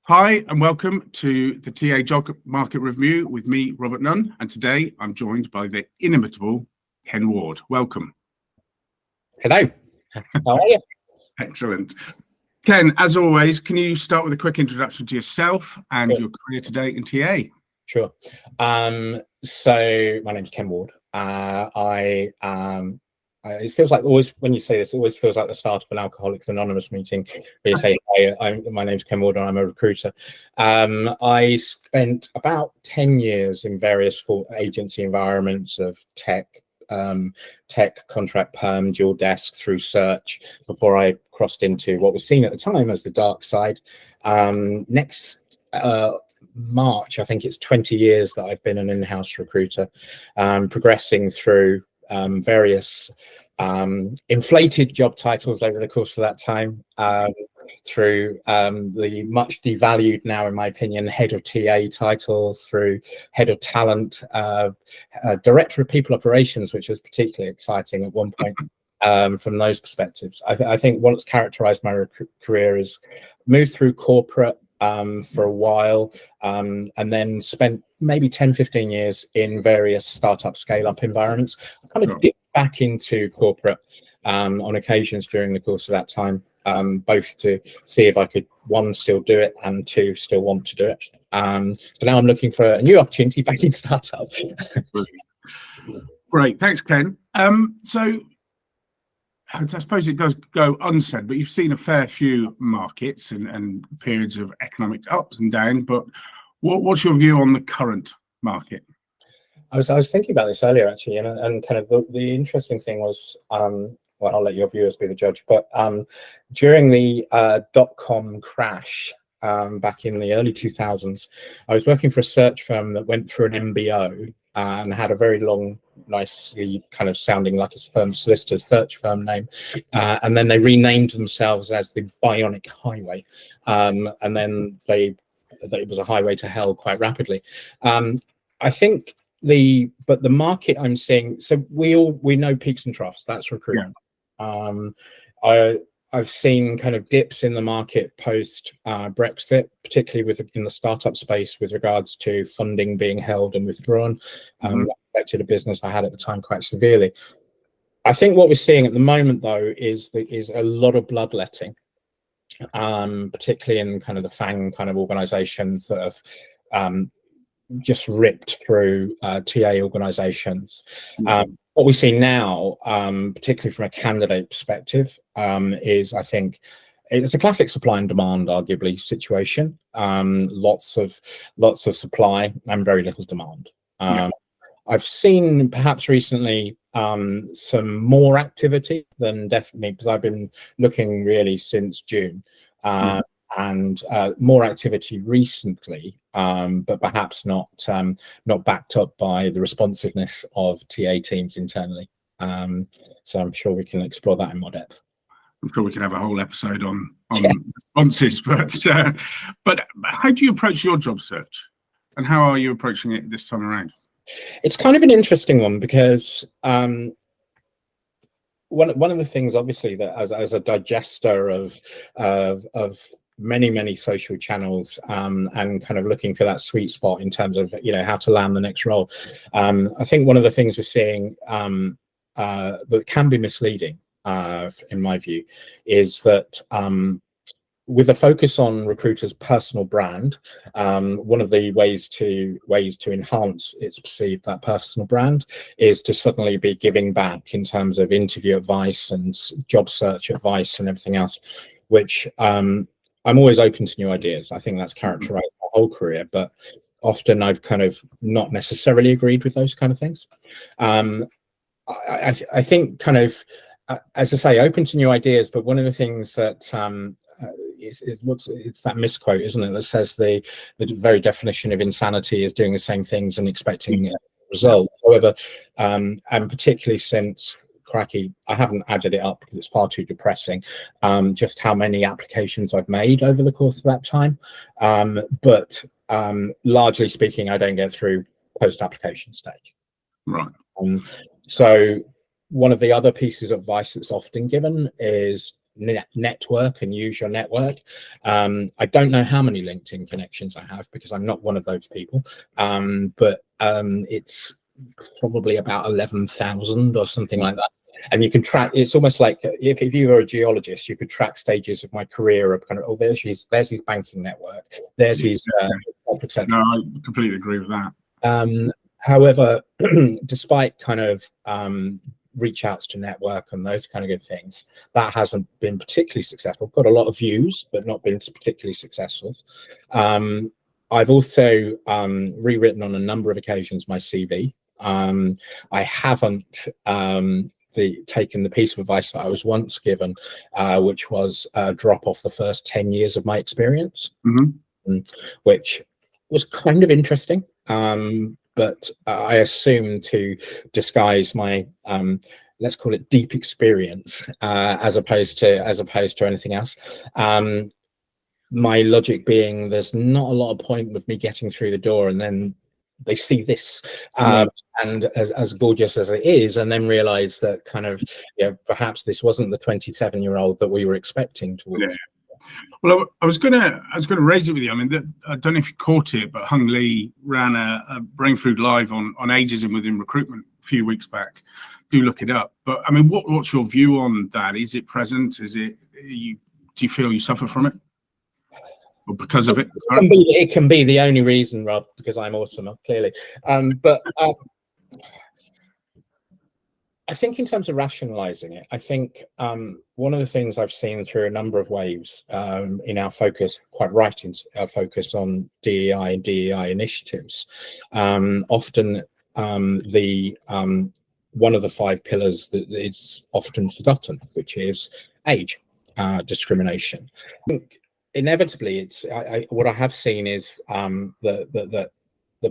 Hi and welcome to the TA Job Market Review with me, Robert Nunn, and today I'm joined by the inimitable Ken Ward. Welcome. Hello. How are you? Excellent. Ken, as always, can you start with a quick introduction to yourself and your career to date in TA? Sure. So my name's Ken Ward. It feels like always when you say this, it always feels like the start of an Alcoholics Anonymous meeting where you say, "Hey, my name's Ken Ward and I'm a recruiter." I spent about 10 years in various agency environments of tech, contract perm, dual desk through search before I crossed into what was seen at the time as the dark side. Next March, I think it's 20 years that I've been an in-house recruiter, progressing through various inflated job titles over the course of that time, through the much devalued now, in my opinion, head of TA title, through head of talent, director of people operations, which was particularly exciting at one point. From those perspectives, I think what's characterized my career is moved through corporate for a while, and then spent maybe 10-15 years in various startup scale-up environments. I kind of dipped back into corporate on occasions during the course of that time, both to see if I could, one, still do it, and two, still want to do it. So now I'm looking for a new opportunity back in startup. Great, thanks, Ken. So I suppose it does go unsaid, but you've seen a fair few markets and periods of economic ups and downs. But what's your view on the current market? I was thinking about this earlier, actually, and kind of the interesting thing was, well, I'll let your viewers be the judge, but during the dot-com crash back in the early 2000s, I was working for a search firm that went through an MBO and had a very long, nicely kind of sounding like a firm solicitor's search firm name, and then they renamed themselves as the Bionic Highway, and then it was a highway to hell quite rapidly. I think the market I'm seeing, so we know peaks and troughs. That's recruitment. Yeah. I've seen kind of dips in the market post Brexit, particularly in the startup space with regards to funding being held and withdrawn. That affected a business I had at the time quite severely. I think what we're seeing at the moment, though, is a lot of bloodletting, particularly in kind of the FANG kind of organisations that have just ripped through TA organisations. What we see now, particularly from a candidate perspective, is, I think, it's a classic supply and demand, arguably, situation. Lots of supply and very little demand. I've seen perhaps recently some more activity than definitely, because I've been looking really since June, and more activity recently, but perhaps not backed up by the responsiveness of TA teams internally. So I'm sure we can explore that in more depth. I'm sure we can have a whole episode on responses, but how do you approach your job search, and how are you approaching it this time around? It's kind of an interesting one because one of the things, obviously, that as a digester of many social channels, and kind of looking for that sweet spot in terms of how to land the next role, I think one of the things we're seeing that can be misleading, in my view, is that with a focus on recruiters' personal brand, one of the ways to enhance its perceived that personal brand is to suddenly be giving back in terms of interview advice and job search advice and everything else, which I'm always open to new ideas. I think that's characterized my whole career, but often I've kind of not necessarily agreed with those kind of things. I think kind of, as I say, open to new ideas, but one of the things that it's that misquote, isn't it, that says the very definition of insanity is doing the same things and expecting a result. However, and particularly since, cracky, I haven't added it up because it's far too depressing, just how many applications I've made over the course of that time, but largely speaking, I don't get through post-application stage. So one of the other pieces of advice that's often given is network and use your network. I don't know how many LinkedIn connections I have because I'm not one of those people, but it's probably about 11,000 or something like that. And you can track, it's almost like if you were a geologist, you could track stages of my career of kind of, oh, there's his banking network, there's his no, I completely agree with that. However, despite kind of reach outs to network and those kind of good things, that hasn't been particularly successful. Got a lot of views, but not been particularly successful. I've also rewritten on a number of occasions my CV. I haven't taken the piece of advice that I was once given, which was drop off the first 10 years of my experience, which was kind of interesting. But I assume to disguise my let's call it deep experience as opposed to anything else. My logic being there's not a lot of point with me getting through the door and then they see this and as gorgeous as it is, and then realize that kind of perhaps this wasn't the 27-year-old that we were expecting towards. Well, I was gonna raise it with you. I mean, I don't know if you caught it, but Hung Lee ran a Brainfood live on ageism within recruitment a few weeks back. Do look it up. But I mean, what's your view on that? Is it present? Do you feel you suffer from it? Or because of it? It can be the only reason, Rob, because I'm awesome, clearly. But I think in terms of rationalizing it, I think one of the things I've seen through a number of waves in our focus, quite right in our focus on DEI and DEI initiatives, often one of the 5 pillars that is often forgotten, which is age discrimination. I think inevitably, it's what I have seen is the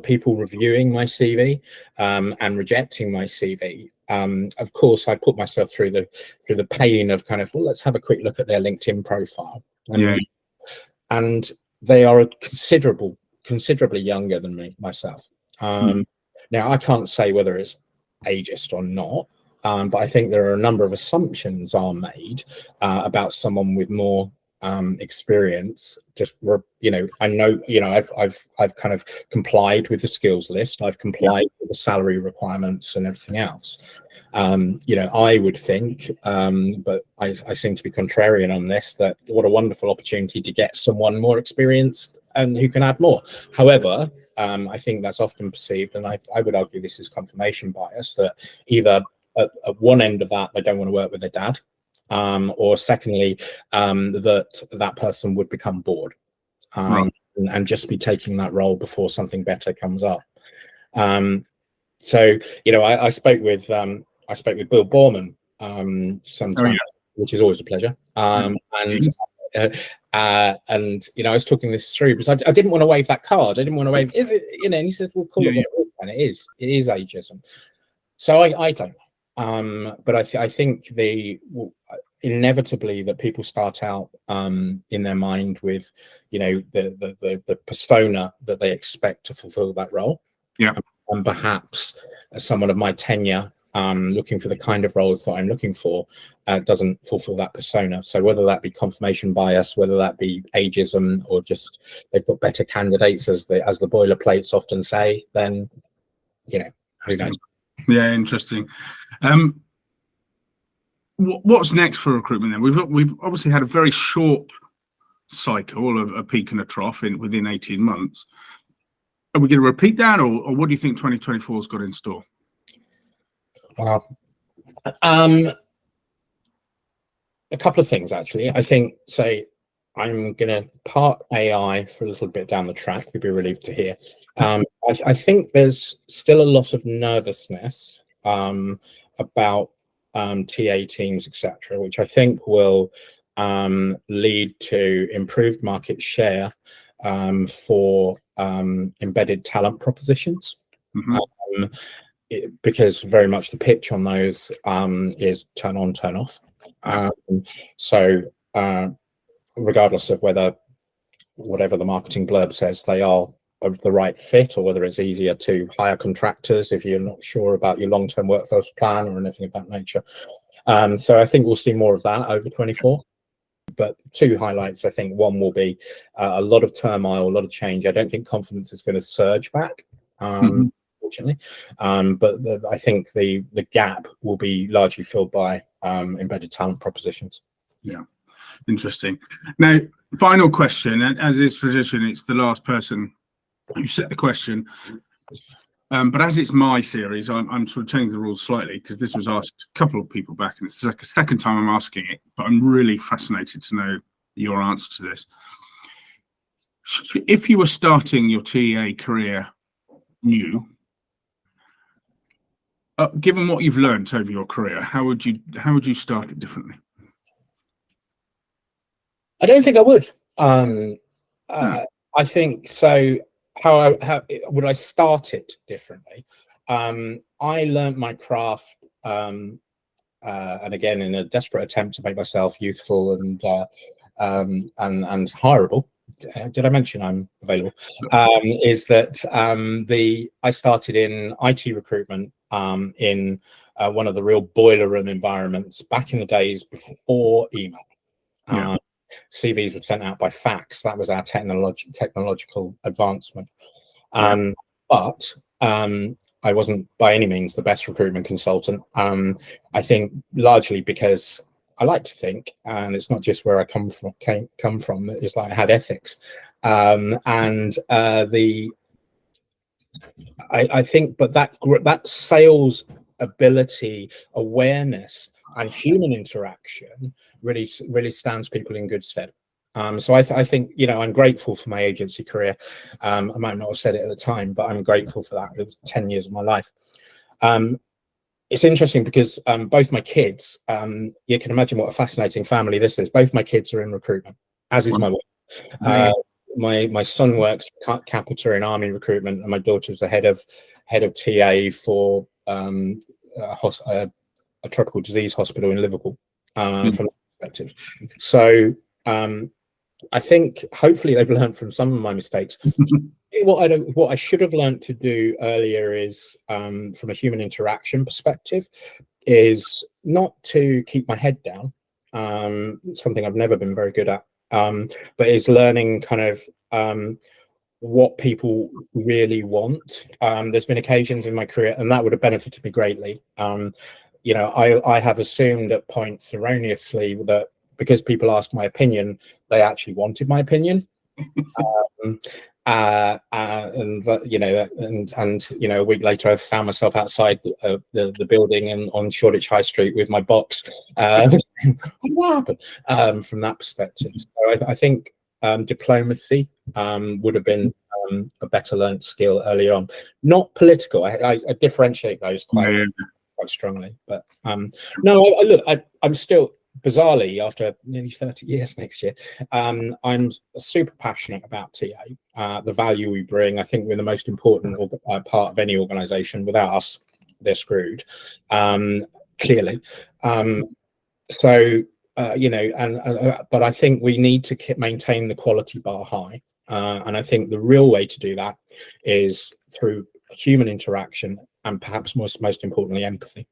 people reviewing my CV and rejecting my CV. Of course, I put myself through the pain of kind of, well, let's have a quick look at their LinkedIn profile, and they are considerably younger than myself. Now, I can't say whether it's ageist or not, but I think there are a number of assumptions are made about someone with more experience. Just I know I've kind of complied with the skills list, I've complied with the salary requirements and everything else. I would think, but I seem to be contrarian on this, that what a wonderful opportunity to get someone more experienced and who can add more. However, I think that's often perceived, and I would argue this is confirmation bias, that either at one end of that they don't want to work with their dad, or secondly, that person would become bored and just be taking that role before something better comes up. So I spoke with Bill Borman sometime, which is always a pleasure. And I was talking this through because I didn't want to wave that card. I didn't want to wave, is it? And he said, "Well, call it what it is," and it is ageism. So I don't know. But I think inevitably that people start out in their mind with the persona that they expect to fulfill that role. And perhaps as someone of my tenure, looking for the kind of roles that I'm looking for, doesn't fulfill that persona. So whether that be confirmation bias, whether that be ageism, or just they've got better candidates, as the boilerplates often say, then who knows? Yeah, interesting. What's next for recruitment then? We've obviously had a very short cycle of a peak and a trough within 18 months. Are we going to repeat that, or what do you think 2024 has got in store? Wow. A couple of things, actually. I think, I'm going to park AI for a little bit down the track. You'll be relieved to hear. I think there's still a lot of nervousness about TA teams, etc., which I think will lead to improved market share for embedded talent propositions. Because very much the pitch on those is turn on, turn off. So regardless of whatever the marketing blurb says, they are of the right fit, or whether it's easier to hire contractors if you're not sure about your long-term workforce plan or anything of that nature. So I think we'll see more of that over 24. but two highlights. I think one will be a lot of turmoil, a lot of change. I don't think confidence is going to surge back, fortunately, but I think the gap will be largely filled by embedded talent propositions. Yeah, interesting. Now, final question, and as is tradition, it's the last person who set the question. But as it's my series, I'm sort of changing the rules slightly, because this was asked a couple of people back, and it's like the second time I'm asking it, but I'm really fascinated to know your answer to this. If you were starting your TA career new, given what you've learned over your career, how would you start it differently? I don't think I would. No. I think so. How would I start it differently? I learned my craft, and again, in a desperate attempt to make myself youthful and hireable. Did I mention I'm available? Is that I started in IT recruitment in one of the real boiler room environments back in the days before email. Yeah. CVs were sent out by fax. That was our technological advancement. But I wasn't by any means the best recruitment consultant. I think largely because I like to think, and it's not just where I come from. It's like I had ethics, I think, but that sales ability, awareness, and human interaction really stands people in good stead. So I think, I'm grateful for my agency career. I might not have said it at the time, but I'm grateful for that. It was 10 years of my life. It's interesting because both my kids, you can imagine what a fascinating family this is. Both my kids are in recruitment, as is my wife. My son works for Capita in army recruitment, and my daughter's the head of TA for a tropical disease hospital in Liverpool. From that perspective, so I think hopefully they've learned from some of my mistakes. What I should have learned to do earlier is, from a human interaction perspective, is not to keep my head down. Something I've never been very good at, but is learning kind of what people really want. There's been occasions in my career, and that would have benefited me greatly. I have assumed at points erroneously that because people asked my opinion, they actually wanted my opinion. A week later, I found myself outside the building and on Shoreditch High Street with my box. What happened? From that perspective, so I think diplomacy would have been a better learned skill earlier on. Not political. I differentiate those quite strongly, but no. I'm still, bizarrely, after nearly 30 years next year, I'm super passionate about TA, the value we bring. I think we're the most important part of any organization. Without us, they're screwed, clearly. But I think we need to maintain the quality bar high, and I think the real way to do that is through human interaction, and perhaps most importantly, empathy.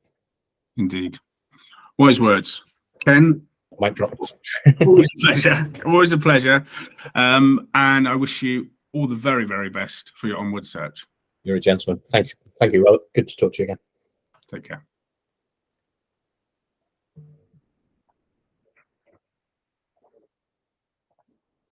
Indeed. Wise words. Ken, mic drop. Always a pleasure. Always a pleasure. And I wish you all the very, very best for your onward search. You're a gentleman. Thank you. Well, good to talk to you again. Take care.